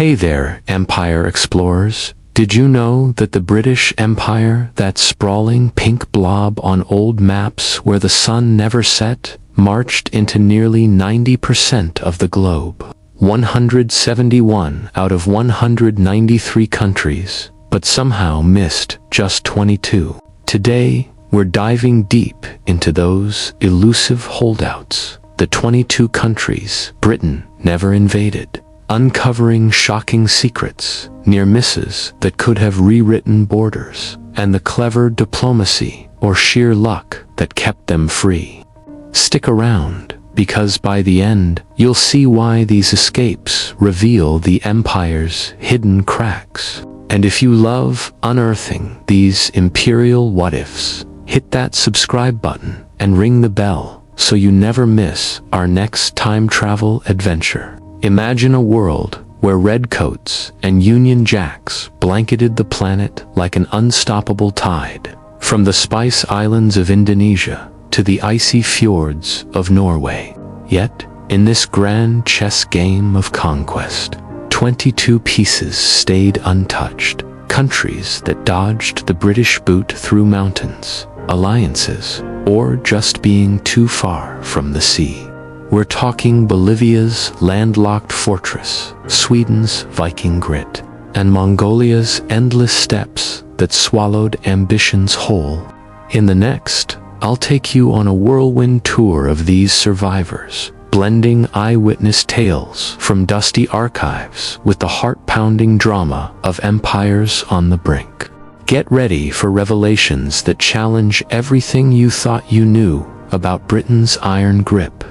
Hey there, Empire explorers. Did you know that the British Empire, that sprawling pink blob on old maps where the sun never set, marched into nearly 90% of the globe? 171 out of 193 countries, but somehow missed just 22. Today, we're diving deep into those elusive holdouts, the 22 countries Britain never invaded, uncovering shocking secrets, near misses that could have rewritten borders, and the clever diplomacy or sheer luck that kept them free. Stick around, because by the end, you'll see why these escapes reveal the Empire's hidden cracks. And if you love unearthing these imperial what-ifs, hit that subscribe button and ring the bell so you never miss our next time travel adventure. Imagine a world where redcoats and Union Jacks blanketed the planet like an unstoppable tide, from the Spice Islands of Indonesia to the icy fjords of Norway. Yet, in this grand chess game of conquest, 22 pieces stayed untouched. Countries that dodged the British boot through mountains, alliances, or just being too far from the sea. We're talking Bolivia's landlocked fortress, Sweden's Viking grit, and Mongolia's endless steppes that swallowed ambitions whole. In the next, I'll take you on a whirlwind tour of these survivors, blending eyewitness tales from dusty archives with the heart-pounding drama of empires on the brink. Get ready for revelations that challenge everything you thought you knew about Britain's iron grip.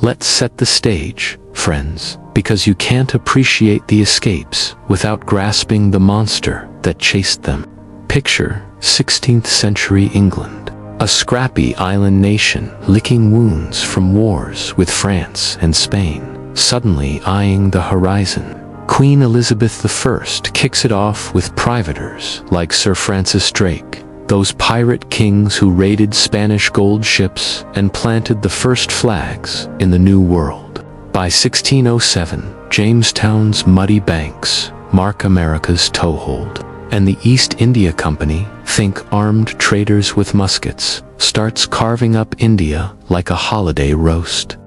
Let's set the stage, friends, because you can't appreciate the escapes without grasping the monster that chased them. Picture 16th century England, a scrappy island nation licking wounds from wars with France and Spain, suddenly eyeing the horizon. Queen Elizabeth I kicks it off with privateers like Sir Francis Drake, those pirate kings who raided Spanish gold ships and planted the first flags in the New World. By 1607, Jamestown's muddy banks mark America's toehold, and the East India Company, think armed traders with muskets, starts carving up India like a holiday roast.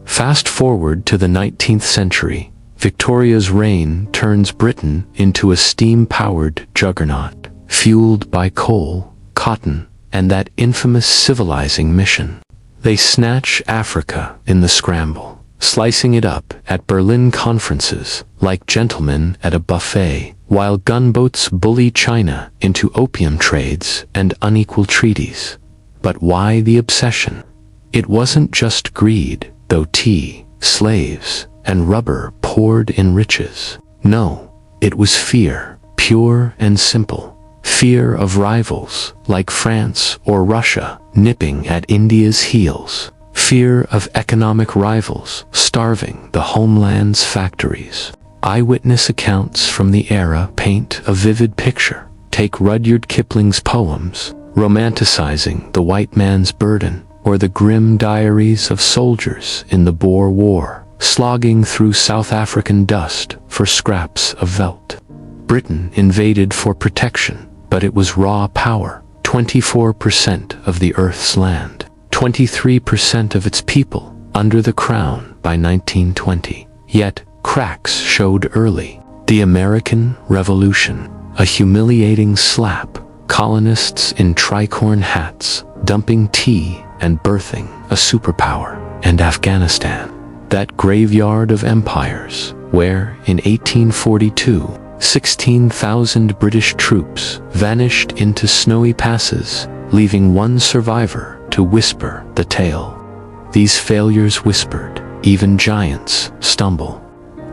Fast forward to the 19th century, Victoria's reign turns Britain into a steam-powered juggernaut, fueled by coal, cotton, and that infamous civilizing mission. They snatch Africa in the scramble, slicing it up at Berlin conferences like gentlemen at a buffet, while gunboats bully China into opium trades and unequal treaties. But why the obsession? It wasn't just greed, though tea, slaves, and rubber poured in riches. No, it was fear, pure and simple. Fear of rivals, like France or Russia, nipping at India's heels. Fear of economic rivals, starving the homeland's factories. Eyewitness accounts from the era paint a vivid picture. Take Rudyard Kipling's poems, romanticizing the white man's burden, or the grim diaries of soldiers in the Boer War, slogging through South African dust for scraps of veldt. Britain invaded for protection, but it was raw power. 24% of the Earth's land, 23% of its people under the crown by 1920. Yet, cracks showed early. The American Revolution, a humiliating slap, colonists in tricorn hats, dumping tea and birthing a superpower. And Afghanistan, that graveyard of empires, where, in 1842, 16,000 British troops vanished into snowy passes, leaving one survivor to whisper the tale. These failures whispered, even giants stumble.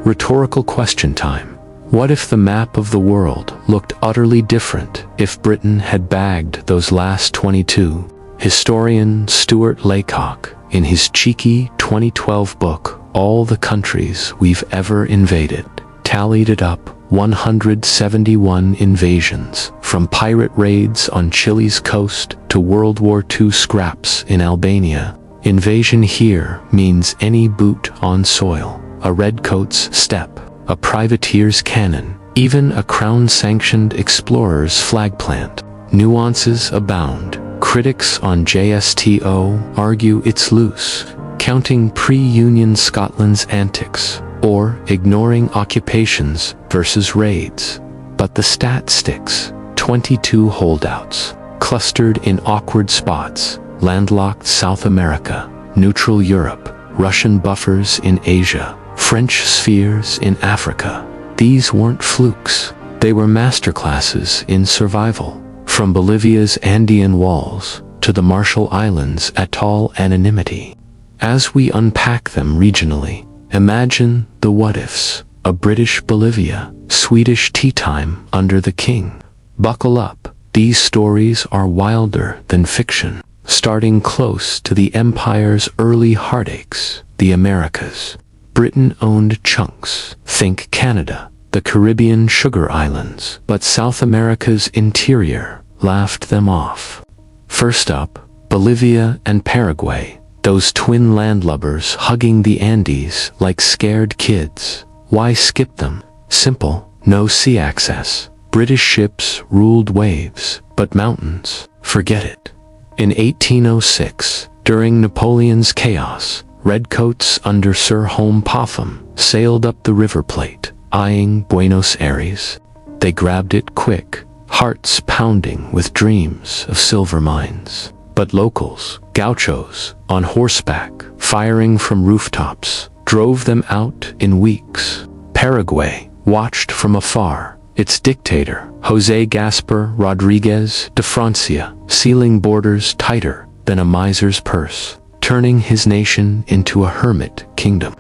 Rhetorical question time. What if the map of the world looked utterly different if Britain had bagged those last 22? Historian Stuart Laycock, in his cheeky 2012 book, All the Countries We've Ever Invaded, tallied it up: 171 invasions, from pirate raids on Chile's coast to World War II scraps in Albania. Invasion here means any boot on soil, a redcoat's step, a privateer's cannon, even a crown-sanctioned explorer's flagplant. Nuances abound. Critics on JSTO argue it's loose, counting pre-Union Scotland's antics, or ignoring occupations versus raids. But the stat sticks. 22 holdouts, clustered in awkward spots, landlocked South America, neutral Europe, Russian buffers in Asia, French spheres in Africa. These weren't flukes. They were masterclasses in survival. From Bolivia's Andean walls to the Marshall Islands' atoll anonymity. As we unpack them regionally, imagine the what-ifs. A British Bolivia, Swedish tea time under the king. Buckle up, these stories are wilder than fiction, starting close to the empire's early heartaches, the Americas. Britain-owned chunks, think Canada, the Caribbean sugar islands, but South America's interior laughed them off. First up, Bolivia and Paraguay, those twin landlubbers hugging the Andes like scared kids. Why skip them? Simple, no sea access. British ships ruled waves, but mountains, forget it. In 1806, during Napoleon's chaos, redcoats under Sir Home Popham sailed up the River Plate, eyeing Buenos Aires. They grabbed it quick, hearts pounding with dreams of silver mines. But locals, gauchos, on horseback, firing from rooftops, drove them out in weeks. Paraguay watched from afar, its dictator, José Gaspar Rodríguez de Francia, sealing borders tighter than a miser's purse, turning his nation into a hermit kingdom.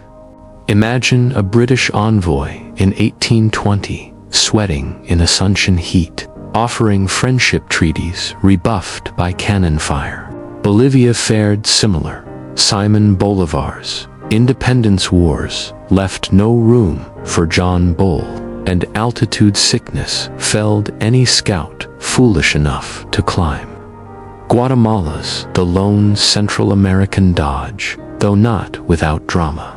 Imagine a British envoy in 1820, sweating in Assumption heat, offering friendship treaties rebuffed by cannon fire. Bolivia fared similar. Simon Bolivar's independence wars left no room for John Bull, and altitude sickness felled any scout foolish enough to climb. Guatemala's the lone Central American dodge, though not without drama.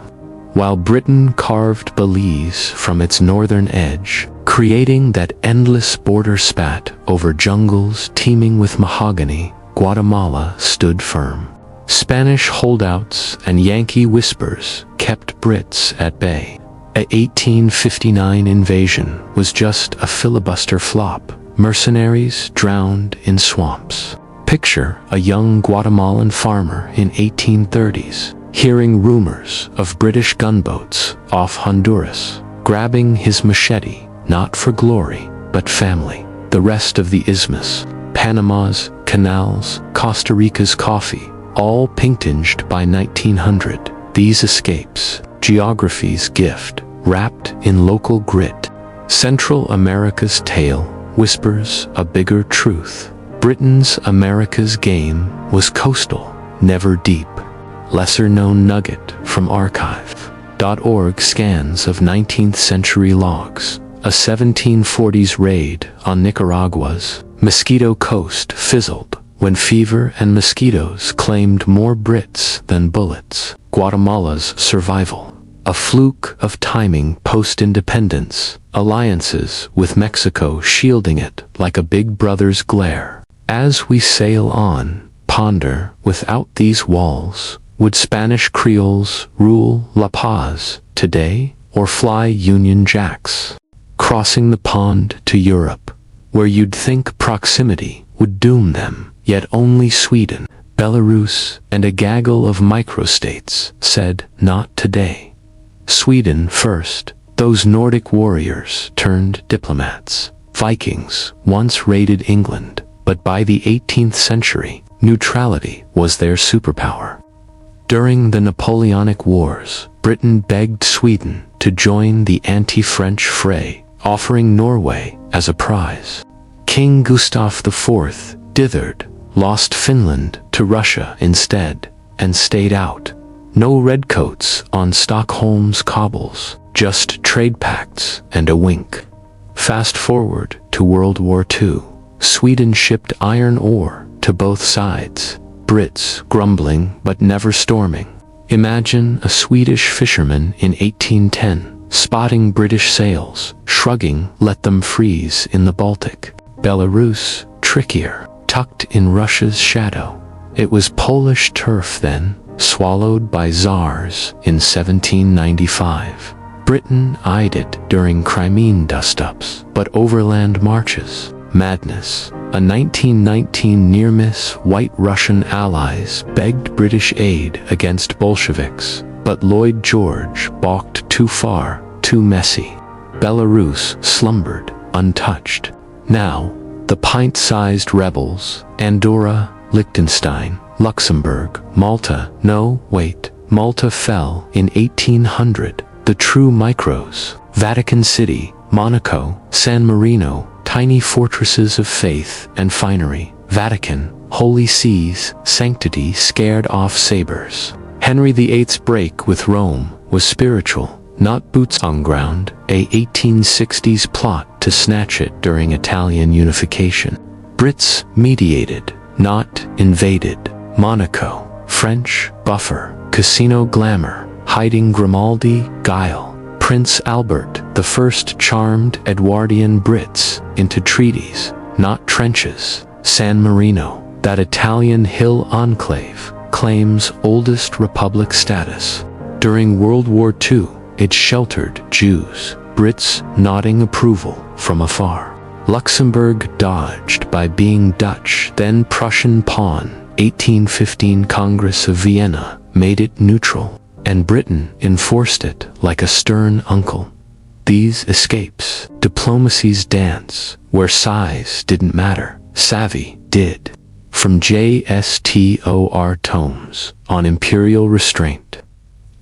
While Britain carved Belize from its northern edge, creating that endless border spat over jungles teeming with mahogany, Guatemala stood firm. Spanish holdouts and Yankee whispers kept Brits at bay. A 1859 invasion was just a filibuster flop, mercenaries drowned in swamps. Picture a young Guatemalan farmer in 1830s, hearing rumors of British gunboats off Honduras, grabbing his machete, not for glory, but family. The rest of the isthmus, Panama's canals, Costa Rica's coffee, all pink-tinged by 1900. These escapes, geography's gift, wrapped in local grit. Central America's tale whispers a bigger truth. Britain's America's game was coastal, never deep. Lesser-known nugget from archive.org scans of 19th century logs. A 1740s raid on Nicaragua's Mosquito Coast fizzled when fever and mosquitoes claimed more Brits than bullets. Guatemala's survival, a fluke of timing post-independence, alliances with Mexico shielding it like a big brother's glare. As we sail on, ponder, without these walls, would Spanish Creoles rule La Paz today, or fly Union Jacks? Crossing the pond to Europe, where you'd think proximity would doom them, yet only Sweden, Belarus, and a gaggle of microstates said, not today. Sweden first, those Nordic warriors turned diplomats. Vikings once raided England, but by the 18th century, neutrality was their superpower. During the Napoleonic Wars, Britain begged Sweden to join the anti-French fray, offering Norway as a prize. King Gustav IV dithered, lost Finland to Russia instead, and stayed out. No redcoats on Stockholm's cobbles, just trade pacts and a wink. Fast forward to World War II. Sweden shipped iron ore to both sides, Brits grumbling but never storming. Imagine a Swedish fisherman in 1810, spotting British sails, shrugging, let them freeze in the Baltic. Belarus, trickier, tucked in Russia's shadow. It was Polish turf then, swallowed by Tsars in 1795. Britain eyed it during Crimean dust-ups, but overland marches, madness. A 1919 near-miss, white Russian allies begged British aid against Bolsheviks, but Lloyd George balked too far, too messy. Belarus slumbered, untouched. Now, the pint-sized rebels, Andorra, Liechtenstein, Luxembourg, Malta, no, wait, Malta fell in 1800, the true micros, Vatican City, Monaco, San Marino, tiny fortresses of faith and finery, Vatican, holy seas, sanctity scared off sabers. Henry VIII's break with Rome was spiritual, not boots on ground, a 1860s plot to snatch it during Italian unification. Brits mediated, not invaded. Monaco, French buffer, casino glamour, hiding Grimaldi, guile. Prince Albert the First charmed Edwardian Brits into treaties, not trenches. San Marino, that Italian hill enclave, claims oldest republic status. During World War II, it sheltered Jews, Brits nodding approval from afar. Luxembourg dodged by being Dutch, then Prussian pawn. 1815 Congress of Vienna made it neutral, and Britain enforced it like a stern uncle. These escapes, diplomacy's dance, where size didn't matter, savvy did. From JSTOR tomes on imperial restraint.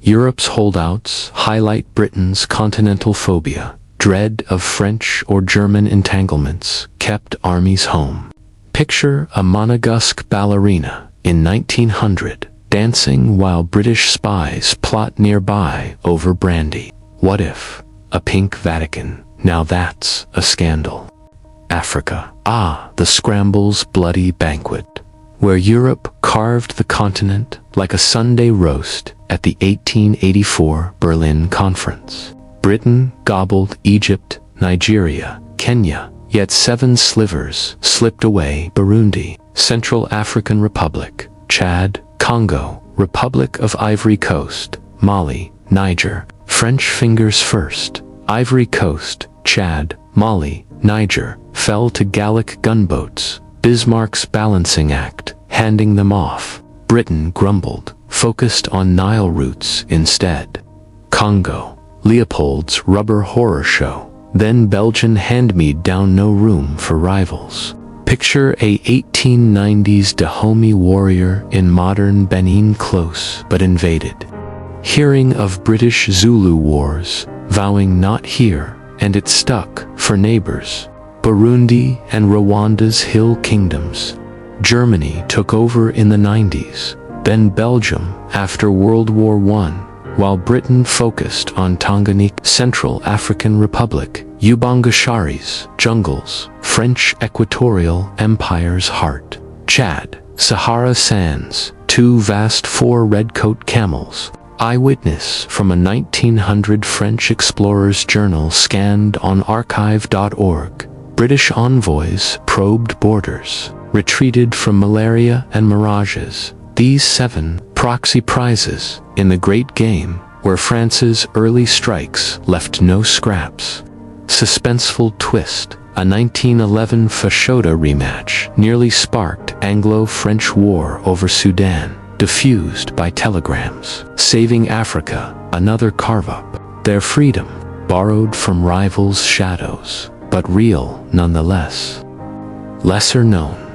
Europe's holdouts highlight Britain's continental phobia, dread of French or German entanglements kept armies home. Picture a Monegasque ballerina in 1900, dancing while British spies plot nearby over brandy. What if? A pink Vatican. Now that's a scandal. Africa. Ah, the scramble's bloody banquet, where Europe carved the continent like a Sunday roast at the 1884 Berlin Conference. Britain gobbled Egypt, Nigeria, Kenya, yet 7 slivers slipped away. Burundi, Central African Republic, Chad, Congo, Republic of Ivory Coast, Mali, Niger. French fingers first. Ivory Coast, Chad, Mali, Niger fell to Gallic gunboats, Bismarck's balancing act, handing them off. Britain grumbled, focused on Nile routes instead. Congo, Leopold's rubber horror show. Then Belgian hand-me-down, no room for rivals. Picture a 1890s Dahomey warrior in modern Benin, close but invaded. Hearing of British Zulu wars, vowing not here, and it stuck for neighbors. Burundi and Rwanda's hill kingdoms. Germany took over in the 90s, then Belgium after World War I, while Britain focused on Tanganyika, Central African Republic, Ubangasharis, jungles, French Equatorial Empire's heart. Chad, Sahara sands, 2 vast 4 redcoat camels. Eyewitness from a 1900 French explorer's journal scanned on archive.org. British envoys probed borders, retreated from malaria and mirages. These 7 proxy prizes in the great game where France's early strikes left no scraps. Suspenseful twist, a 1911 Fashoda rematch nearly sparked Anglo-French war over Sudan, diffused by telegrams. Saving Africa, another carve-up. Their freedom, borrowed from rivals' shadows, but real nonetheless. Lesser known.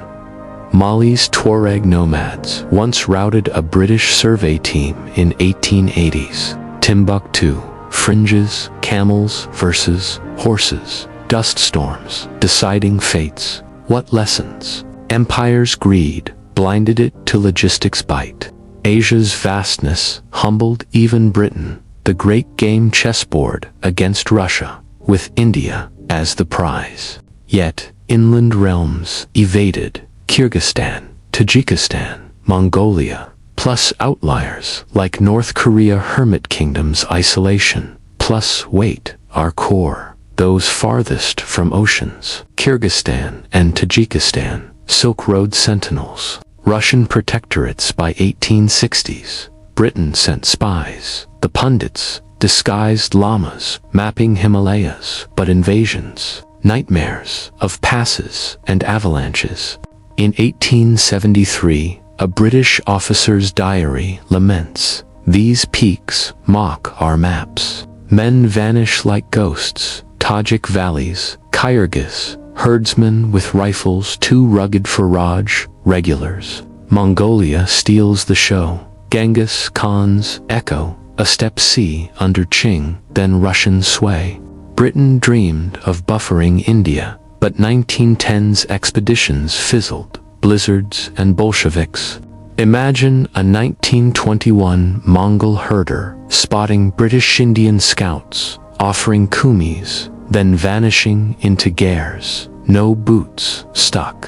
Mali's Tuareg nomads once routed a British survey team in 1880s. Timbuktu, fringes, camels versus horses, dust storms, deciding fates. What lessons? Empire's greed blinded it to logistics bite. Asia's vastness humbled even Britain, the great game chessboard against Russia, with India as the prize. Yet, inland realms evaded. Kyrgyzstan, Tajikistan, Mongolia, plus outliers like North Korea hermit kingdom's isolation. Plus, wait, our core, those farthest from oceans, Kyrgyzstan and Tajikistan, Silk Road sentinels, Russian protectorates by 1860s. Britain sent spies, the pundits, disguised llamas, mapping Himalayas, but invasions, nightmares of passes and avalanches. In 1873, a British officer's diary laments, "These peaks mock our maps. Men vanish like ghosts, Tajik valleys, Kyrgyz, herdsmen with rifles too rugged for Raj, regulars. Mongolia steals the show. Genghis Khan's echo, a step C under Qing, then Russian sway." Britain dreamed of buffering India, but 1910's expeditions fizzled, blizzards and Bolsheviks. Imagine a 1921 Mongol herder spotting British Indian scouts, offering kumis, then vanishing into gares, no boots stuck.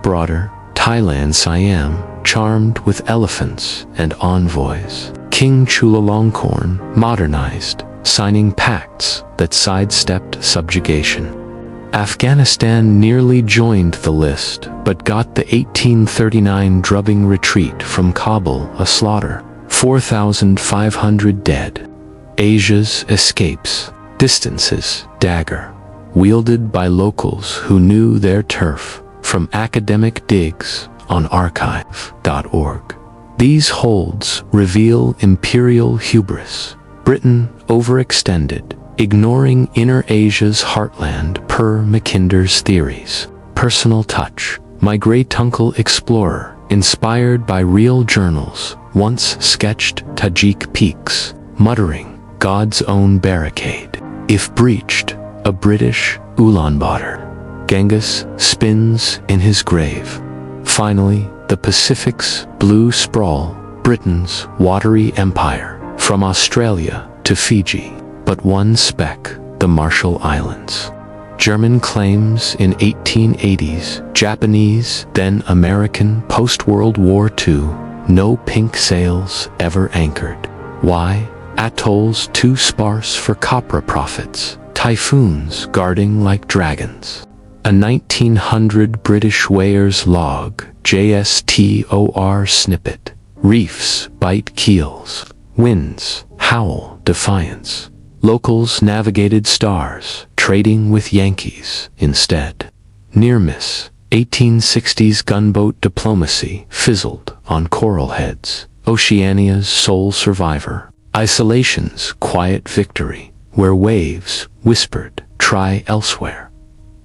Broader, Thailand Siam, charmed with elephants and envoys. King Chulalongkorn, modernized, signing pacts that sidestepped subjugation. Afghanistan nearly joined the list, but got the 1839 drubbing retreat from Kabul a slaughter. 4,500 dead. Asia's escapes, distances, dagger, wielded by locals who knew their turf, from academic digs on archive.org. These holds reveal imperial hubris. Britain overextended, ignoring inner Asia's heartland per Mackinder's theories. Personal touch. My great-uncle explorer, inspired by real journals, once sketched Tajik peaks, muttering, "God's own barricade. If breached, a British Ulaanbaatar." Genghis spins in his grave. Finally, the Pacific's blue sprawl, Britain's watery empire, from Australia to Fiji, but one speck, the Marshall Islands. German claims in 1880s, Japanese, then American post-World War II, no pink sails ever anchored. Why? Atolls too sparse for copra profits, typhoons guarding like dragons. A 1900 British weighers log, JSTOR snippet. Reefs bite keels. Winds howl defiance. Locals navigated stars, trading with Yankees instead. Near miss, 1860s gunboat diplomacy fizzled on coral heads. Oceania's sole survivor. Isolation's quiet victory, where waves whispered, "Try elsewhere."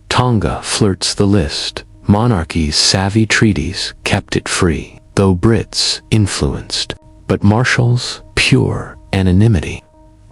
Tonga flirts the list. Monarchies' savvy treaties kept it free, though Brits influenced. But Marshall's pure anonymity.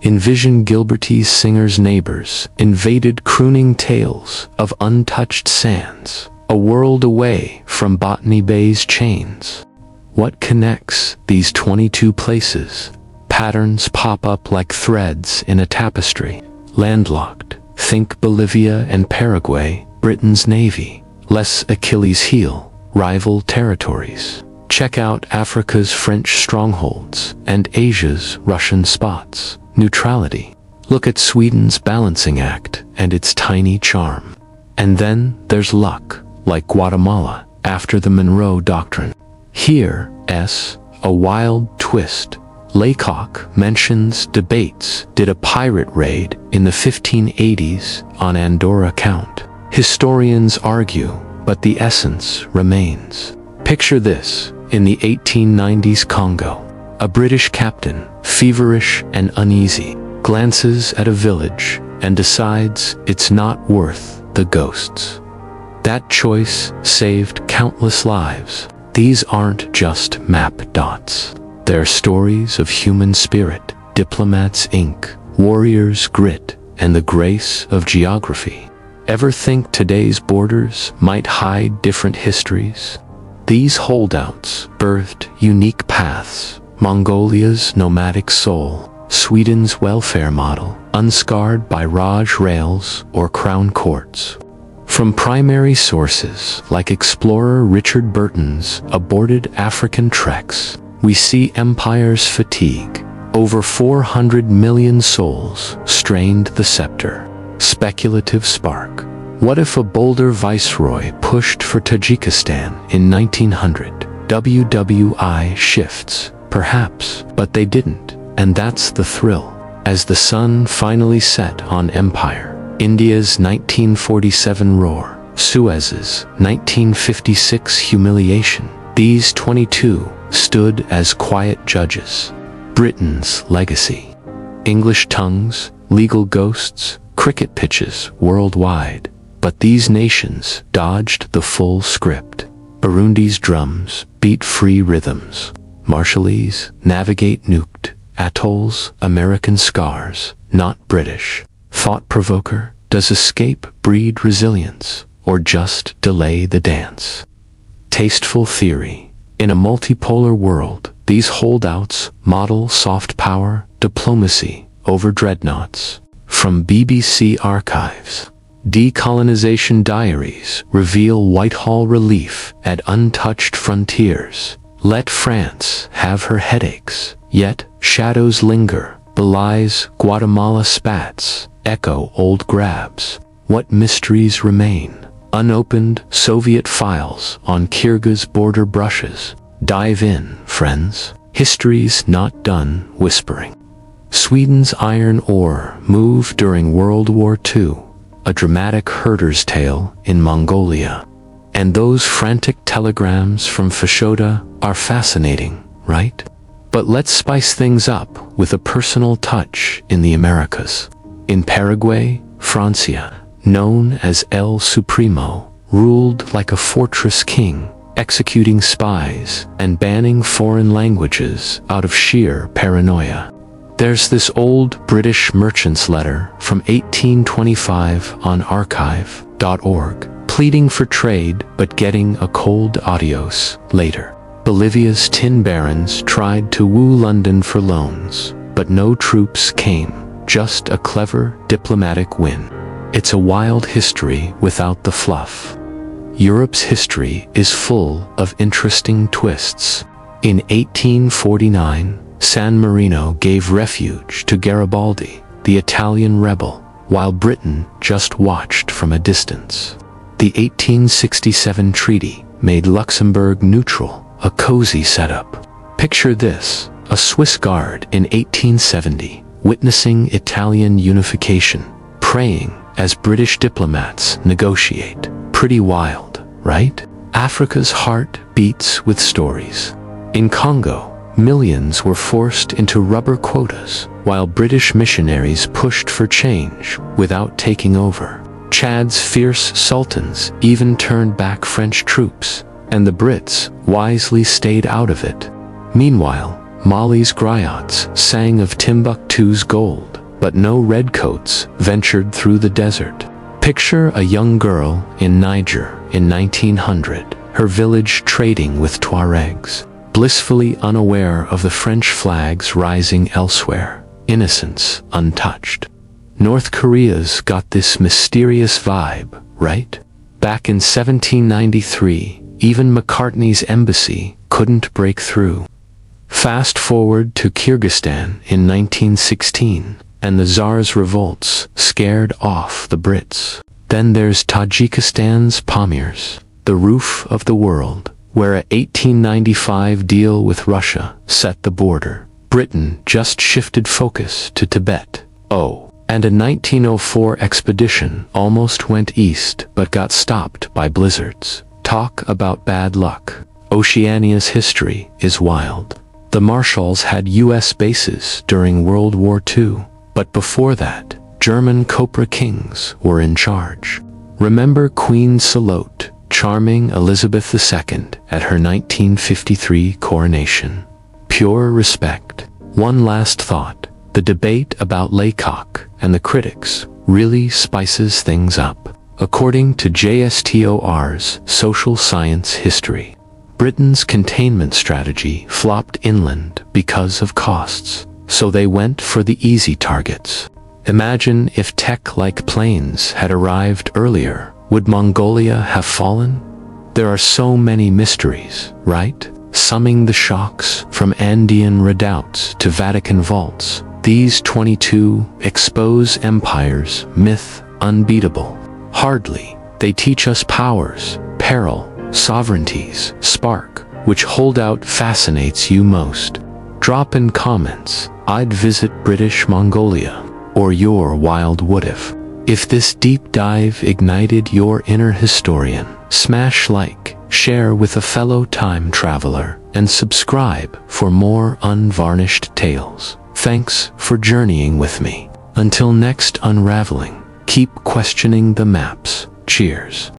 Envision Gilbertese singers' neighbors invaded crooning tales of untouched sands, a world away from Botany Bay's chains. What connects these 22 places? Patterns pop up like threads in a tapestry. Landlocked. Think Bolivia and Paraguay, Britain's navy. Less Achilles' heel, rival territories. Check out Africa's French strongholds and Asia's Russian spots. Neutrality. Look at Sweden's balancing act and its tiny charm. And then there's luck, like Guatemala, after the Monroe Doctrine. Here, a wild twist. Laycock mentions debates. Did a pirate raid in the 1580s on Andorra count? Historians argue, but the essence remains. Picture this, in the 1890s Congo. A British captain, feverish and uneasy, glances at a village and decides it's not worth the ghosts. That choice saved countless lives. These aren't just map dots. They're stories of human spirit, diplomats' ink, warriors' grit, and the grace of geography. Ever think today's borders might hide different histories? These holdouts birthed unique paths. Mongolia's nomadic soul, Sweden's welfare model, unscarred by Raj rails or crown courts. From primary sources like explorer Richard Burton's aborted African treks, we see empire's fatigue, Over 400 million souls strained the scepter. Speculative spark. What if a bolder viceroy pushed for Tajikistan in 1900? WWI shifts, perhaps, but they didn't, and that's the thrill. As the sun finally set on empire, India's 1947 roar, Suez's 1956 humiliation, these 22 stood as quiet judges. Britain's legacy. English tongues, legal ghosts, cricket pitches worldwide. But these nations dodged the full script. Burundi's drums beat free rhythms. Marshallese navigate nuked atolls, American scars, not British. Thought-provoker, does escape breed resilience, or just delay the dance? Tasteful theory. In a multipolar world, these holdouts model soft power diplomacy over dreadnoughts. From BBC archives. Decolonization diaries reveal Whitehall relief at untouched frontiers. Let France have her headaches, yet shadows linger, belies Guatemala spats, echo old grabs. What mysteries remain? Unopened Soviet files on Kyrgyz border brushes. Dive in, friends. History's not done whispering. Sweden's iron ore move during World War II. A dramatic herder's tale in Mongolia. And those frantic telegrams from Fashoda are fascinating, right? But let's spice things up with a personal touch in the Americas. In Paraguay, Francia, known as El Supremo, ruled like a fortress king, executing spies and banning foreign languages out of sheer paranoia. There's this old British merchant's letter from 1825 on archive.org, pleading for trade but getting a cold adios later. Bolivia's tin barons tried to woo London for loans, but no troops came, just a clever diplomatic win. It's a wild history without the fluff. Europe's history is full of interesting twists. In 1849, San Marino gave refuge to Garibaldi, the Italian rebel, while Britain just watched from a distance. The 1867 treaty made Luxembourg neutral, a cozy setup. Picture this, a Swiss guard in 1870, witnessing Italian unification, praying as British diplomats negotiate. Pretty wild, right? Africa's heart beats with stories. In Congo, millions were forced into rubber quotas, while British missionaries pushed for change without taking over. Chad's fierce sultans even turned back French troops, and the Brits wisely stayed out of it. Meanwhile, Mali's griots sang of Timbuktu's gold, but no redcoats ventured through the desert. Picture a young girl in Niger in 1900, her village trading with Tuaregs, blissfully unaware of the French flags rising elsewhere, innocence untouched. North Korea's got this mysterious vibe, right? Back in 1793, even McCartney's embassy couldn't break through. Fast forward to Kyrgyzstan in 1916, and the Tsar's revolts scared off the Brits. Then there's Tajikistan's Pamirs, the roof of the world, where a 1895 deal with Russia set the border. Britain just shifted focus to Tibet. Oh, and a 1904 expedition almost went east but got stopped by blizzards. Talk about bad luck. Oceania's history is wild. The Marshalls had US bases during World War II, but before that, German Copra kings were in charge. Remember Queen Salote charming Elizabeth II at her 1953 coronation? Pure respect. One last thought. The debate about Laycock and the critics really spices things up. According to JSTOR's Social Science History, Britain's containment strategy flopped inland because of costs, so they went for the easy targets. Imagine if tech-like planes had arrived earlier. Would Mongolia have fallen? There are so many mysteries, right? summing the shocks from Andean redoubts to Vatican vaults. These 22 expose empires, myth unbeatable. Hardly, they teach us powers, peril, sovereignties, spark. Which holdout fascinates you most? Drop in comments, I'd visit British Mongolia, or your wild what-if. If this deep dive ignited your inner historian, smash like, share with a fellow time traveler, and subscribe for more unvarnished tales. Thanks for journeying with me. Until next unraveling, keep questioning the maps. Cheers.